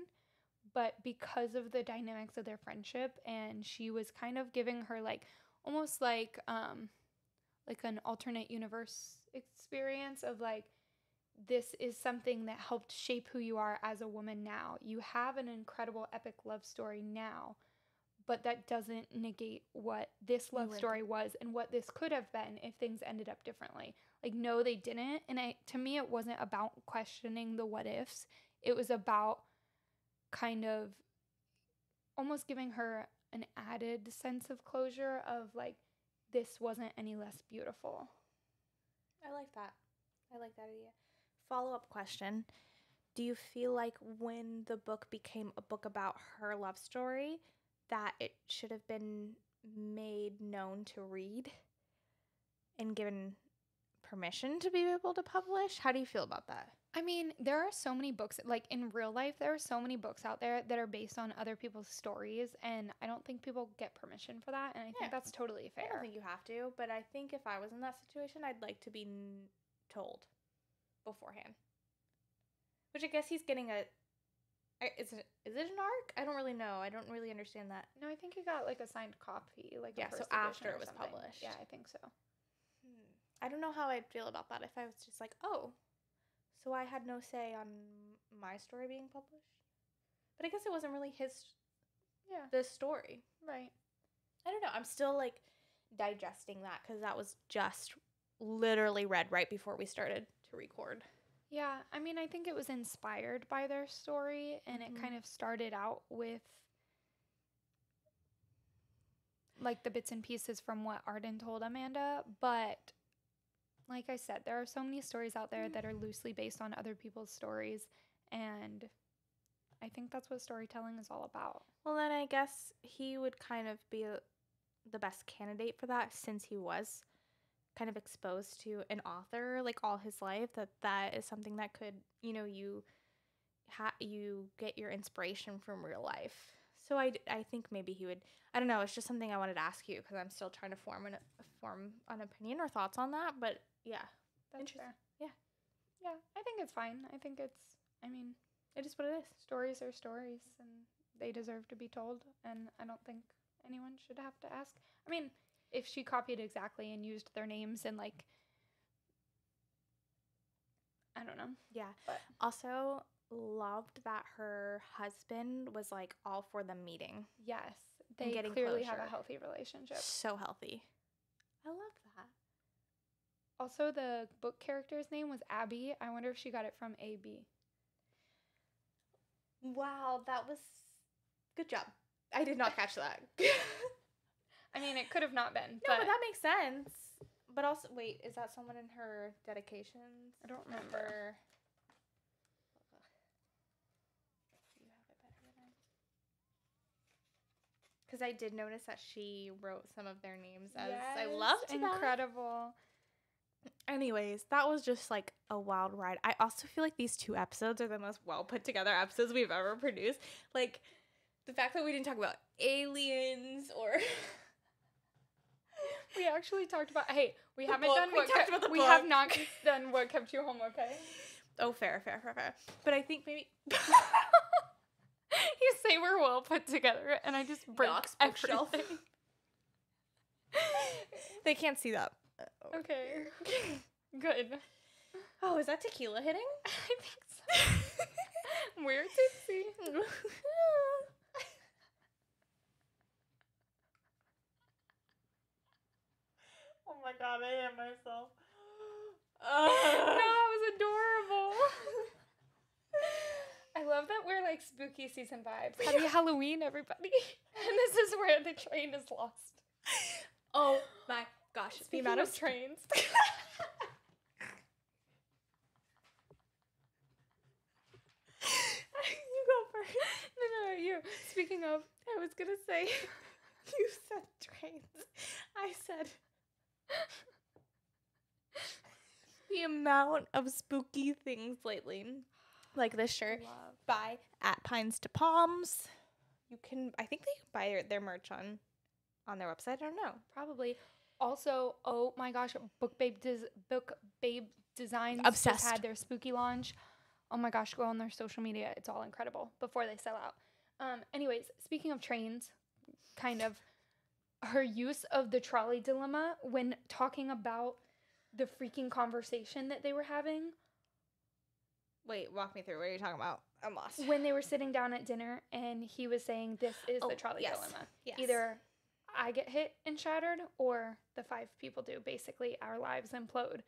But because of the dynamics of their friendship, and she was kind of giving her like almost like an alternate universe experience of like, this is something that helped shape who you are as a woman now. You have an incredible epic love story now, but that doesn't negate what this love story was and what this could have been if things ended up differently. Like, no, they didn't. And to me, it wasn't about questioning the what ifs. It was about kind of almost giving her an added sense of closure of like, this wasn't any less beautiful. I like that idea. Follow-up question. Do you feel like when the book became a book about her love story, that it should have been made known to read and given permission to be able to publish? How do you feel about that? I mean, there are so many books, like in real life, there are so many books out there that are based on other people's stories, and I don't think people get permission for that, and I think that's totally fair. I don't think you have to, but I think if I was in that situation, I'd like to be told beforehand. Which I guess he's getting is it an arc? I don't really know. I don't really understand that. No, I think he got like a signed copy, like yeah, a first so after edition it was something. published. Yeah, I think so. I don't know how I'd feel about that if I was just like, oh, so I had no say on my story being published. But I guess it wasn't really the story. Right. I don't know. I'm still like digesting that because that was just literally read right before we started to record. Yeah, I mean, I think it was inspired by their story, and it kind of started out with like the bits and pieces from what Arden told Amanda, but like I said, there are so many stories out there that are loosely based on other people's stories, and I think that's what storytelling is all about. Well, then I guess he would kind of be the best candidate for that, since he was kind of exposed to an author like all his life, that is something that could, you get your inspiration from real life. So I think maybe he would. I don't know. It's just something I wanted to ask you because I'm still trying to form an opinion or thoughts on that. But yeah, that's fair. Yeah, I think it's fine. I think it is what it is. Stories are stories, and they deserve to be told. And I don't think anyone should have to ask. I mean, if she copied exactly and used their names and like, I don't know. Yeah. But also loved that her husband was like all for them meeting. Yes. They clearly have a healthy relationship. So healthy. I love that. Also, the book character's name was Abby. I wonder if she got it from AB. Wow, that was good job. I did not catch that. I mean, it could have not been. No, but that makes sense. But also, wait, is that someone in her dedications? I don't remember. You have it better than I. Because I did notice that she wrote some of their names as I loved that. Incredible. Anyways, that was just like a wild ride. I also feel like these 2 episodes are the most well put together episodes we've ever produced. Like, the fact that we didn't talk about aliens or... We actually talked about. Hey, we have not done What Kept You Home, okay? Oh, fair. But I think maybe you say we're well put together, and I just break everything. They can't see that. Okay, good. Oh, is that tequila hitting? I think so. We're tipsy. god, I hate myself. No, that was adorable. I love that we're like spooky season vibes. Happy Halloween, everybody. And this is where the train is lost. Oh my gosh. The amount of trains. You go first. No, you. Speaking of, I was going to say. You said trains. I said. The amount of spooky things lately. Like this shirt. Buy at Pines to Palms. You can, I think they can buy their merch on their website. I don't know. Probably. Also, oh my gosh, Book Babe Designs Obsessed. just had their spooky launch. Oh my gosh, go on their social media. It's all incredible before they sell out. Anyways, speaking of trains, kind of her use of the trolley dilemma when talking about the freaking conversation that they were having. Wait, walk me through. What are you talking about? I'm lost. When they were sitting down at dinner and he was saying this is the trolley dilemma. Yes. Either I get hit and shattered or the 5 people do. Basically, our lives implode.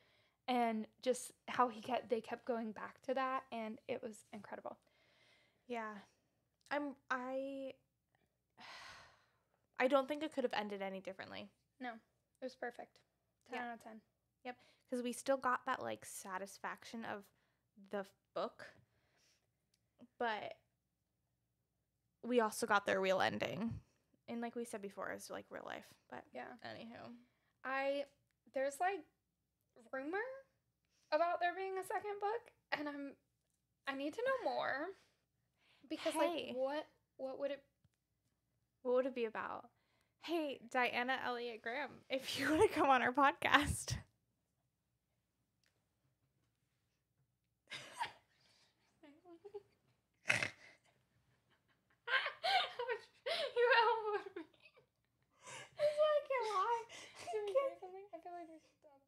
And just how they kept going back to that, and it was incredible. Yeah. I don't think it could have ended any differently. No, it was perfect. 10 out of 10. Yep, because we still got that like satisfaction of the book, but we also got their real ending. And like we said before, it's like real life. But yeah. Anywho, there's like rumor about there being a second book, and I need to know more because like what would it be about? Hey, Diana Elliot Graham, if you want to come on our podcast. You elbowed me. I can't lie. I feel like we should stop.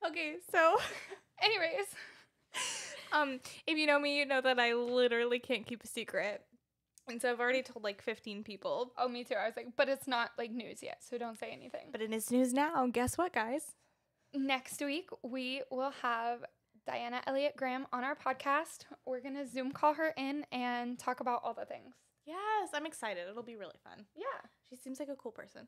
Okay, so anyways, if you know me, you know that I literally can't keep a secret. And so I've already told like 15 people. Oh, me too. I was like, but it's not like news yet, so don't say anything. But it is news now. Guess what, guys? Next week, we will have Diana Elliot Graham on our podcast. We're going to Zoom call her in and talk about all the things. Yes, I'm excited. It'll be really fun. Yeah. She seems like a cool person.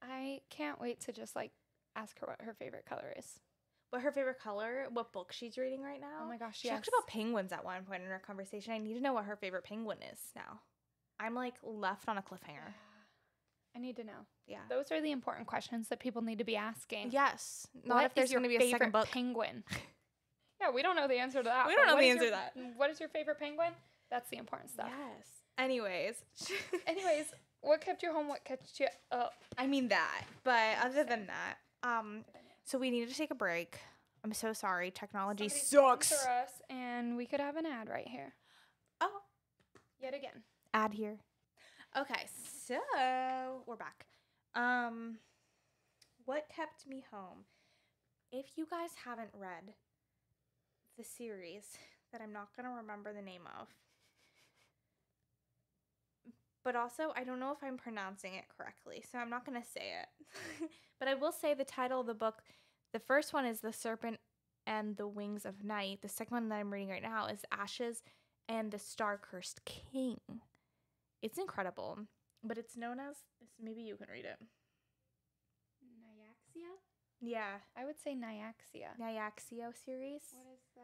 I can't wait to just like ask her what her favorite color is. What her favorite color, what book she's reading right now. Oh my gosh, She talked about penguins at one point in our conversation. I need to know what her favorite penguin is now. I'm like left on a cliffhanger. I need to know. Yeah. Those are the important questions that people need to be asking. Yes. Not What if there's going to be a second book. Penguin? Yeah, we don't know the answer to that. We don't know the answer to that. What is your favorite penguin? That's the important stuff. Yes. Anyways, what kept you home? What kept you up? I mean that. But other than that, so we needed to take a break. I'm so sorry. Technology sucks. For us, and we could have an ad right here. Oh. Yet again. Ad here. Okay, so we're back. What kept me home? If you guys haven't read the series that I'm not going to remember the name of, but also I don't know if I'm pronouncing it correctly, so I'm not going to say it. But I will say the title of the book. The first one is The Serpent and the Wings of Night. The second one that I'm reading right now is Ashes and the Star-Cursed King. It's incredible, but it's known as, maybe you can read it. Nyaxia? Yeah. I would say Nyaxia. Nyaxia series. What is the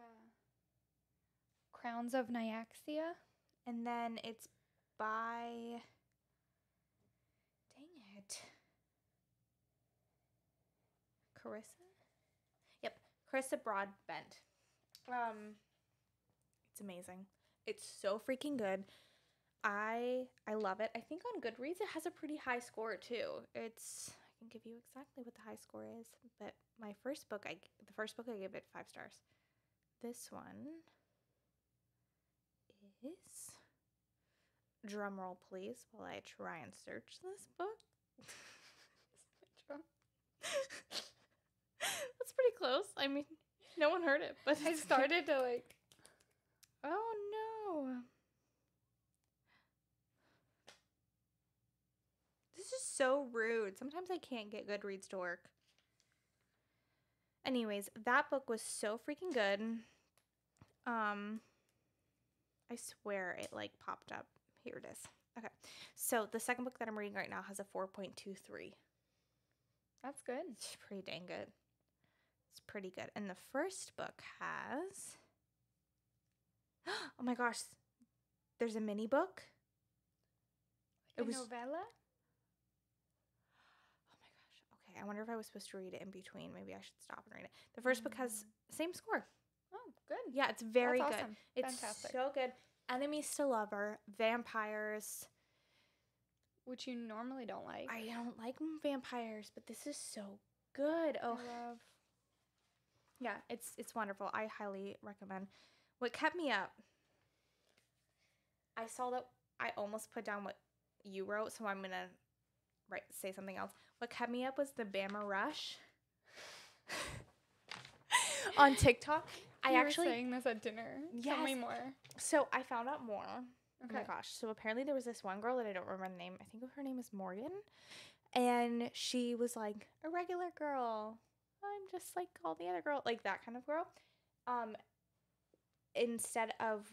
Crowns of Nyaxia? And then it's by, dang it, Carissa? Yep, Carissa Broadbent. It's amazing. It's so freaking good. I love it. I think on Goodreads it has a pretty high score too. I can give you exactly what the high score is, but the first book I gave it 5 stars. This one is, drum roll please while I try and search this book. That's pretty close. I mean, no one heard it, but I started to like, oh no. This is so rude. Sometimes I can't get Goodreads to work. Anyways, that book was so freaking good. I swear it like popped up. Here it is. Okay. So the second book that I'm reading right now has a 4.23. That's good. It's pretty dang good. It's pretty good. And the first book has oh my gosh. There's a mini book. Like a novella? Oh my gosh. Okay, I wonder if I was supposed to read it in between. Maybe I should stop and read it. The first book has same score. Oh, good. Yeah, it's very That's good. awesome. It's Fantastic. so good. Enemies to lover, vampires. Which you normally don't like. I don't like vampires, but this is so good. Oh, I love. yeah, it's wonderful. I highly recommend. What kept me up? I saw that I almost put down what you wrote, so I'm gonna say something else. What kept me up was the Bama Rush on TikTok. You were saying this at dinner. Yes. Tell me more. So I found out more. Okay. Oh my gosh. So apparently there was this one girl that I don't remember the name. I think her name is Morgan. And she was like a regular girl. I'm just like all the other girls. Like that kind of girl. Instead of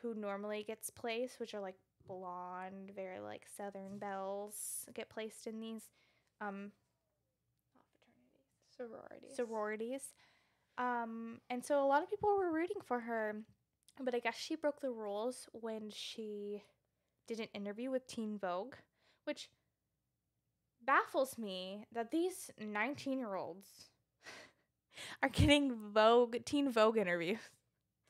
who normally gets placed, which are like blonde, very like Southern belles get placed in these not fraternities. Sororities. And so a lot of people were rooting for her, but I guess she broke the rules when she did an interview with Teen Vogue, which baffles me that these 19-year-olds are getting Teen Vogue interviews.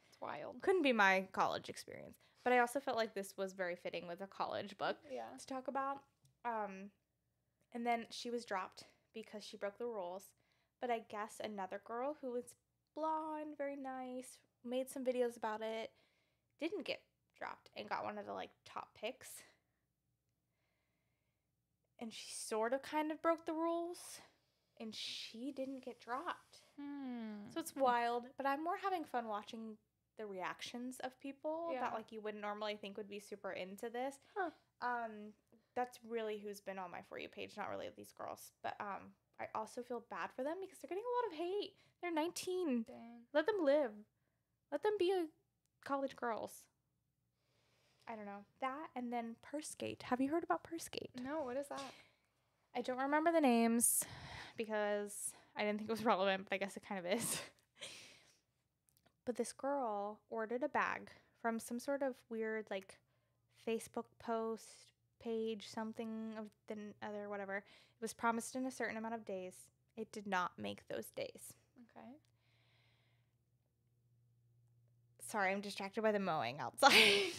It's wild. Couldn't be my college experience, but I also felt like this was very fitting with a college book to talk about. And then she was dropped because she broke the rules. But I guess another girl who was blonde, very nice, made some videos about it, didn't get dropped and got one of the like top picks. And she sort of kind of broke the rules and she didn't get dropped. So it's wild, but I'm more having fun watching the reactions of people that like you wouldn't normally think would be super into this. That's really who's been on my For You page, not really these girls, but I also feel bad for them because they're getting a lot of hate. They're 19. Dang. Let them live. Let them be college girls. I don't know. That and then Pursegate. Have you heard about Pursegate? No, what is that? I don't remember the names because I didn't think it was relevant, but I guess it kind of is. But this girl ordered a bag from some sort of weird like Facebook post page, something of the other, whatever. It was promised in a certain amount of days. It did not make those days. Okay. Sorry, I'm distracted by the mowing outside.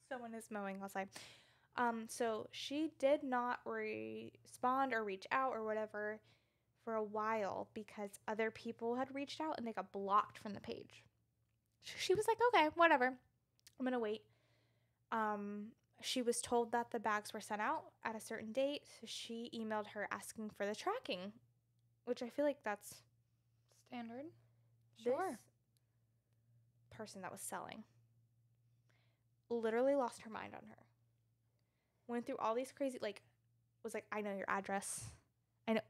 Someone is mowing outside. So she did not respond or reach out or whatever for a while because other people had reached out and they got blocked from the page. She was like, okay, whatever. I'm going to wait. She was told that the bags were sent out at a certain date. So she emailed her asking for the tracking, which I feel like that's standard. This person that was selling literally lost her mind on her. Went through all these crazy, was like, I know your address. I know,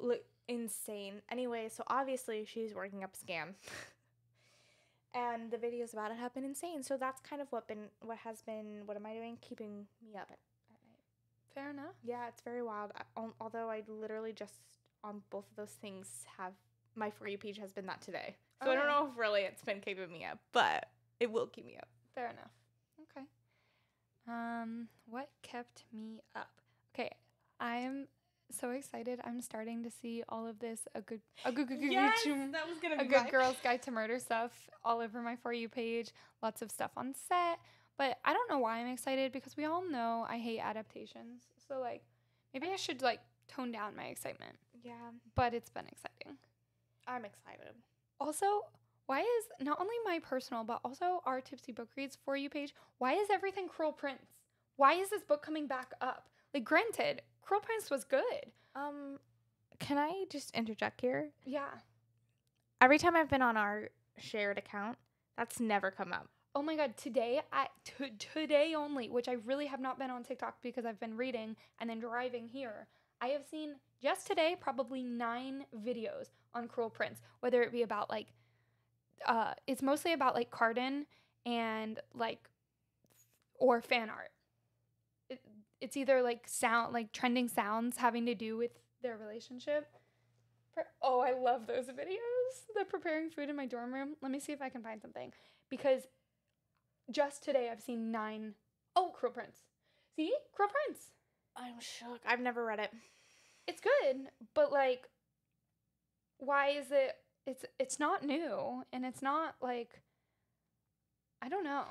insane. Anyway, so obviously she's working up a scam. And the videos about it have been insane. So that's kind of what am I doing? Keeping me up at night. Fair enough. Yeah, it's very wild. Although I literally just, on both of those things, my For You page has been that today. So I don't know if really it's been keeping me up, but it will keep me up. Fair enough. Okay. What kept me up? Okay, I am so excited. I'm starting to see all of this Yes, that was gonna be a good girl's guide to murder stuff all over my For You page. Lots of stuff on set, but I don't know why I'm excited because we all know I hate adaptations. So maybe I should tone down my excitement. Yeah, but it's been exciting. I'm excited. Also, why is not only my personal but also our Tipsy Book Reads For You page? Why is everything Cruel Prince? Why is this book coming back up? Granted, Cruel Prince was good. Can I just interject here? Yeah. Every time I've been on our shared account, that's never come up. Oh my god, today only, which I really have not been on TikTok because I've been reading and then driving here. I have seen just today probably 9 videos on Cruel Prince, whether it be about like it's mostly about like Carden and like or fan art. It's either like sound like trending sounds having to do with their relationship. Oh, I love those videos. The preparing food in my dorm room. Let me see if I can find something because just today I've seen 9. Oh, Cruel Prince. See? Cruel Prince. I'm shook. I've never read it. It's good, but like why is it it's not new and it's not like I don't know.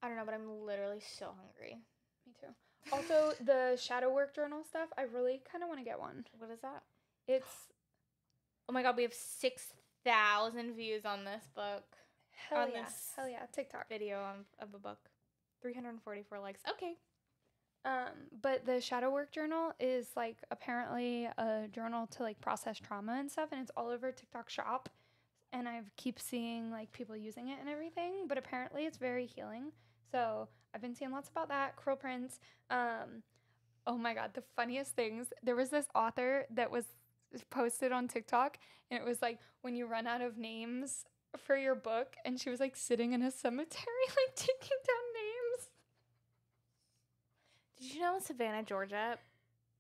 I don't know, but I'm literally so hungry. Me too. Also, the shadow work journal stuff, I really kind of want to get one. What is that? It's oh my god, we have 6,000 views on this book. hell yeah, TikTok Video of a book. 344 likes. Okay. But the shadow work journal is like apparently a journal to like process trauma and stuff, and it's all over TikTok Shop, and I keep seeing like people using it and everything. But apparently it's very healing. So I've been seeing lots about that. Cruel Prince. Oh my god, the funniest things. There was this author that was posted on TikTok, and it was like when you run out of names for your book, and she was like sitting in a cemetery like taking down names. Did you know in Savannah, Georgia,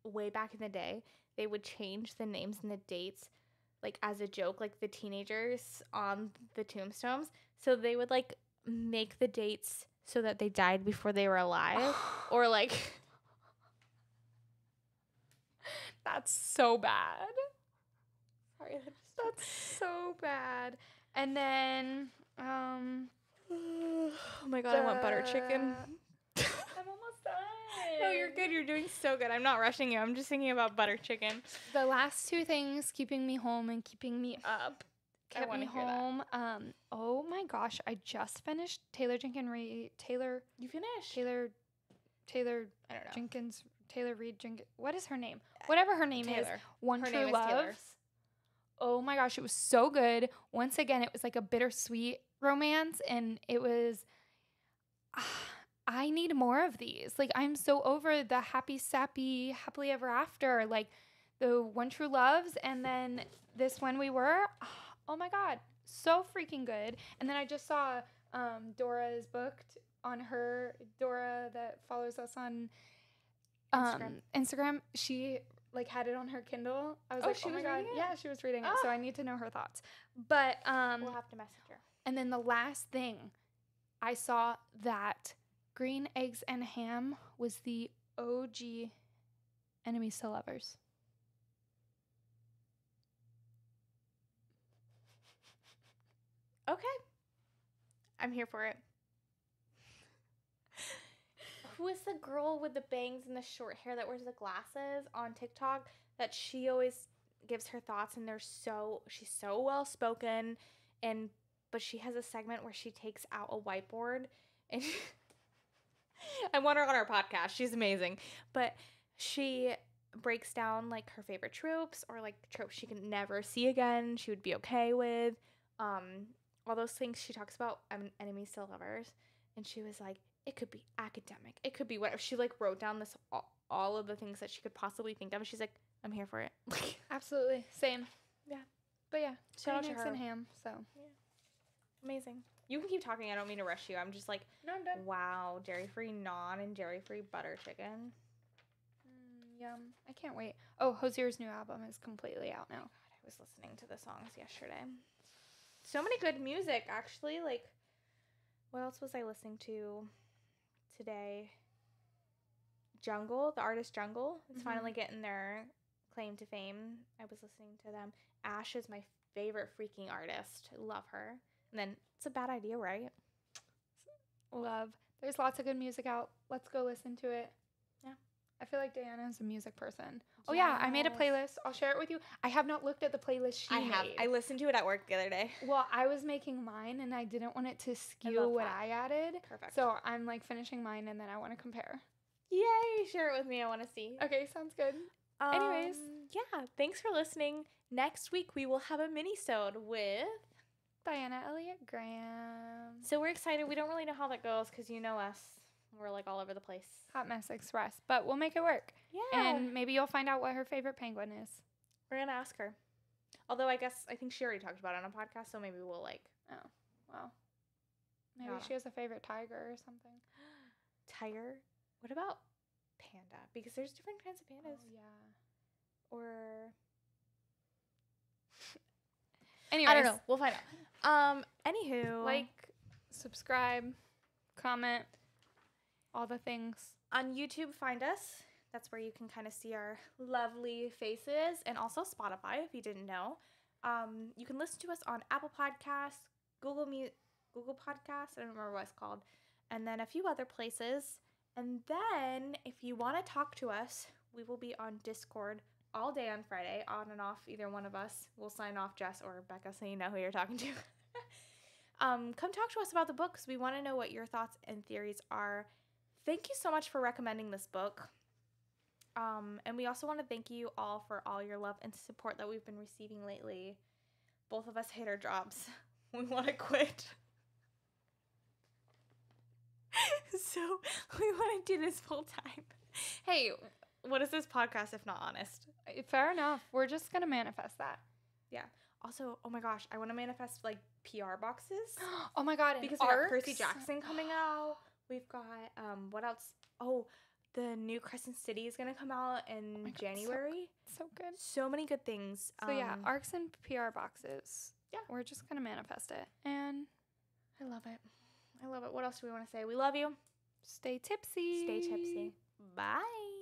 way back in the day, they would change the names and the dates, like as a joke, like the teenagers on the tombstones. So they would like make the dates so that they died before they were alive, or like. That's so bad. Sorry, that's so bad. And then, oh my god, I want butter chicken. I'm almost done. No, you're good. You're doing so good. I'm not rushing you. I'm just thinking about butter chicken. The last 2 things keeping me home and keeping me up kept me home. Oh my gosh, I just finished Taylor Jenkins Reid. You finished? Taylor. I don't know. Jenkins. Taylor Reid Jenkins. What is her name? Whatever her name is. One her True name Love. Is Taylor. Oh my gosh, it was so good. Once again, it was like a bittersweet romance, and it was. I need more of these. Like, I'm so over the happy, sappy, happily ever after. Like, the One True Loves, and then this When We Were. Oh my god, so freaking good. And then I just saw Dora's book on her. Dora that follows us on Instagram. She like had it on her Kindle. I was like, she oh my was god, reading it? yeah, she was reading it. So I need to know her thoughts. But we'll have to message her. And then the last thing, I saw that Green Eggs and Ham was the OG Enemies to Lovers. Okay. I'm here for it. Who is the girl with the bangs and the short hair that wears the glasses on TikTok that she always gives her thoughts, and she's so well spoken, but she has a segment where she takes out a whiteboard and I want her on our podcast. She's amazing. But she breaks down like her favorite tropes or like tropes she can never see again, she would be okay with. All those things she talks about enemies to lovers. And she was like, it could be academic. It could be whatever. She like wrote down this all of the things that she could possibly think of. And she's like, I'm here for it. Absolutely. Same. Yeah. But yeah, Shout out Green to Eggs her. and Ham. So Yeah. Amazing. You can keep talking. I don't mean to rush you. I'm just like, no, I'm done. wow, dairy-free naan and dairy-free butter chicken. Yum. I can't wait. Oh, Hosier's new album is completely out now. God, I was listening to the songs yesterday. So many good music, actually. Like, what else was I listening to today? Jungle, the artist Jungle. It's finally getting their claim to fame. I was listening to them. Ash is my favorite freaking artist. I love her. And then It's a Bad Idea, right? Love. There's lots of good music out. Let's go listen to it. Yeah. I feel like Diana's a music person. Oh yeah, I made a playlist. I'll share it with you. I have not looked at the playlist she made. I listened to it at work the other day. Well, I was making mine and I didn't want it to skew what I added. Perfect. So I'm like finishing mine and then I want to compare. Yay! Share it with me. I want to see. Okay, sounds good. Anyways. Yeah. Thanks for listening. Next week we will have a mini-sode with Diana Elliot Graham. So we're excited. We don't really know how that goes because you know us. We're like all over the place. Hot Mess Express. But we'll make it work. Yeah. And maybe you'll find out what her favorite penguin is. We're going to ask her. Although I think she already talked about it on a podcast, so maybe we'll like. Oh, well. Maybe she has a favorite tiger or something. Tiger? What about panda? Because there's different kinds of pandas. Oh, yeah. Or. Anyways. I don't know. We'll find out. Anywho. Like, subscribe, comment, all the things. On YouTube, find us. That's where you can kind of see our lovely faces. And also Spotify, if you didn't know. You can listen to us on Apple Podcasts, Google Podcasts, I don't remember what it's called, and then a few other places. And then, if you want to talk to us, we will be on Discord all day on Friday, on and off. Either one of us will sign off, Jess or Becca, so you know who you're talking to. Come talk to us about the books. We want to know what your thoughts and theories are. Thank you so much for recommending this book. And we also want to thank you all for all your love and support that we've been receiving lately. Both of us hate our jobs. We want to quit. So we want to do this full time. Hey, what is this podcast if not honest? Fair enough. We're just going to manifest that. Yeah. Also, oh my gosh, I want to manifest like PR boxes. Oh my God. Because we got Percy Jackson coming out. We've got, what else? Oh, the new Crescent City is going to come out in January. So good. So many good things. So yeah, arcs and PR boxes. Yeah. We're just going to manifest it. And I love it. I love it. What else do we want to say? We love you. Stay tipsy. Stay tipsy. Bye.